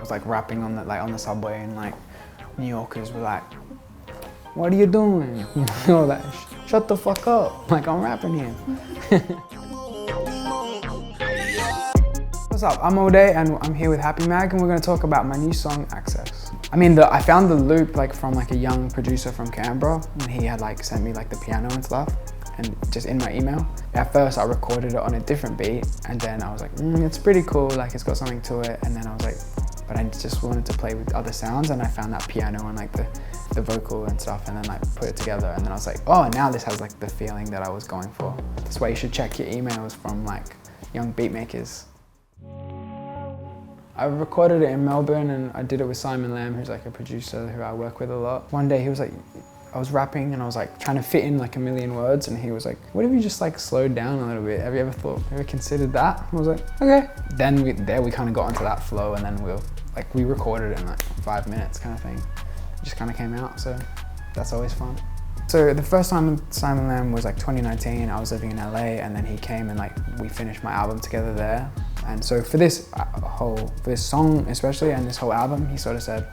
was like rapping on the subway, and like New Yorkers were like, "What are you doing?" You know, like, "Shut the fuck up!" Like, I'm rapping here. What's up? I'm Allday, and I'm here with Happy Mag, and we're going to talk about my new song, Access. I mean, I found the loop like from like a young producer from Canberra, and he had like sent me like the piano and stuff, and just in my email. At first, I recorded it on a different beat, and then I was like, it's pretty cool, like it's got something to it. And then I was like, but I just wanted to play with other sounds, and I found that piano and like the vocal and stuff, and then like put it together. And then I was like, oh, now this has like the feeling that I was going for. That's why you should check your emails from like young beat makers. I recorded it in Melbourne, and I did it with Simon Lam, who's like a producer who I work with a lot. One day he was like, I was rapping and I was like trying to fit in like a million words, and he was like, what if you just like slowed down a little bit? Have you ever considered that? I was like, okay. Then we kind of got into that flow, and then we recorded it in like 5 minutes kind of thing. It just kind of came out, so that's always fun. So the first time with Simon Lam was like 2019. I was living in LA, and then he came and like we finished my album together there. And so for this song especially, and this whole album, he sort of said,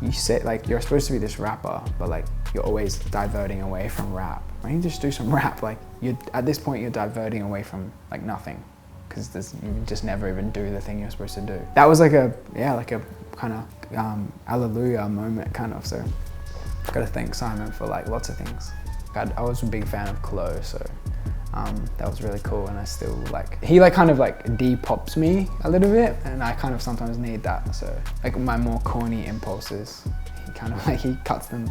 you say like you're supposed to be this rapper, but like you're always diverting away from rap. Why don't you just do some rap? Like at this point you're diverting away from like nothing, because you just never even do the thing you're supposed to do. That was like a kind of hallelujah moment kind of. So I've got to thank Simon for like lots of things. I was a big fan of Chloe, so that was really cool, and I still like, he like kind of like de-pops me a little bit, and I kind of sometimes need that. So like my more corny impulses, he kind of like, he cuts them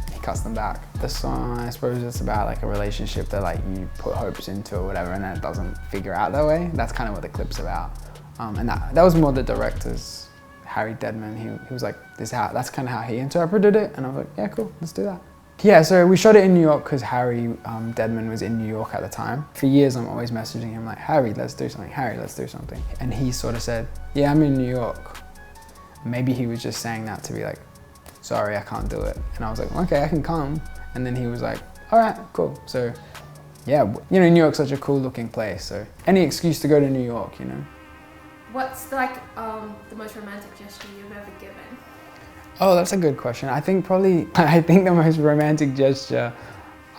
back. The song, I suppose it's about like a relationship that like you put hopes into or whatever, and then it doesn't figure out that way. That's kind of what the clip's about. And that was more the director's, Harry Deadman. He was like, that's kind of how he interpreted it, and I was like, yeah, cool, let's do that. Yeah, so we shot it in New York because Harry Deadman was in New York at the time. For years, I'm always messaging him like, Harry, let's do something. Harry, let's do something. And he sort of said, yeah, I'm in New York. Maybe he was just saying that to be like, sorry, I can't do it. And I was like, okay, I can come. And then he was like, all right, cool. So yeah, you know, New York's such a cool looking place. So any excuse to go to New York, you know. What's like the most romantic gesture you've ever given? Oh, that's a good question. I think the most romantic gesture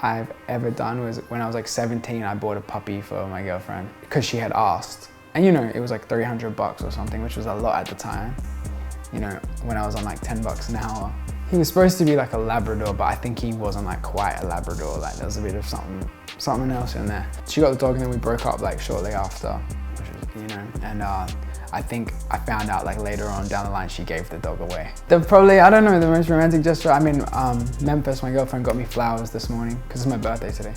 I've ever done was when I was like 17, I bought a puppy for my girlfriend because she had asked. And you know, it was like $300 or something, which was a lot at the time. You know, when I was on like 10 bucks an hour. He was supposed to be like a Labrador, but I think he wasn't like quite a Labrador. Like there was a bit of something else in there. She got the dog, and then we broke up like shortly after, which was, you know, and I think I found out like later on down the line she gave the dog away. I don't know, the most romantic gesture, I mean, Memphis, my girlfriend, got me flowers this morning because it's my birthday today.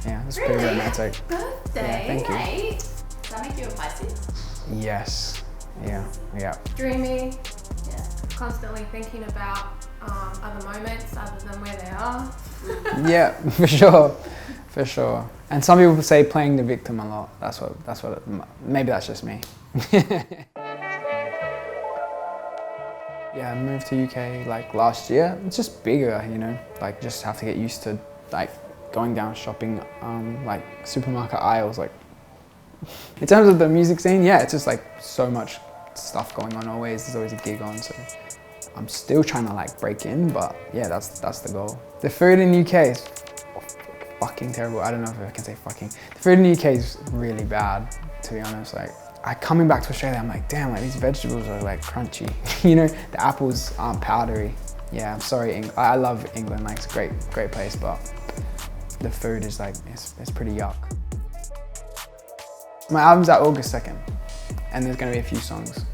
Yeah, it's pretty romantic. Birthday? Yeah, thank you. Hey. Does that make you a Pisces? Yes, yeah. Dreamy, yeah. Constantly thinking about other moments other than where they are. Yeah, for sure. And some people say playing the victim a lot. That's what. Maybe that's just me. Yeah, I moved to UK like last year. It's just bigger, you know. Like just have to get used to like going down shopping, like supermarket aisles. Like in terms of the music scene, yeah, it's just like so much stuff going on always. There's always a gig on, so I'm still trying to like break in. But yeah, that's the goal. The food in UK is fucking terrible. I don't know if I can say fucking. The food in the UK is really bad, to be honest. Like, coming back to Australia, I'm like, damn, like these vegetables are like crunchy. You know, the apples aren't powdery. Yeah, I'm sorry, I love England. Like, it's a great place, but the food is like, it's pretty yuck. My album's out August 2nd, and there's gonna be a few songs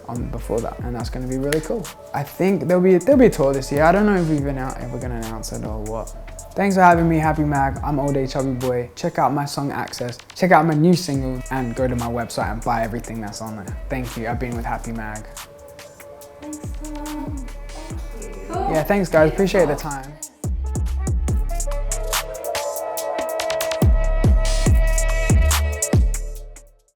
on before that, and that's gonna be really cool. I think there'll be a tour this year. I don't know if we're gonna announce it or what. Thanks for having me, Happy Mag. I'm Allday Chubby Boy. Check out my song Access. Check out my new single, and go to my website and buy everything that's on there. Thank you. I've been with Happy Mag. Thanks, Tom. Thank you. Yeah, thanks guys. Appreciate the time.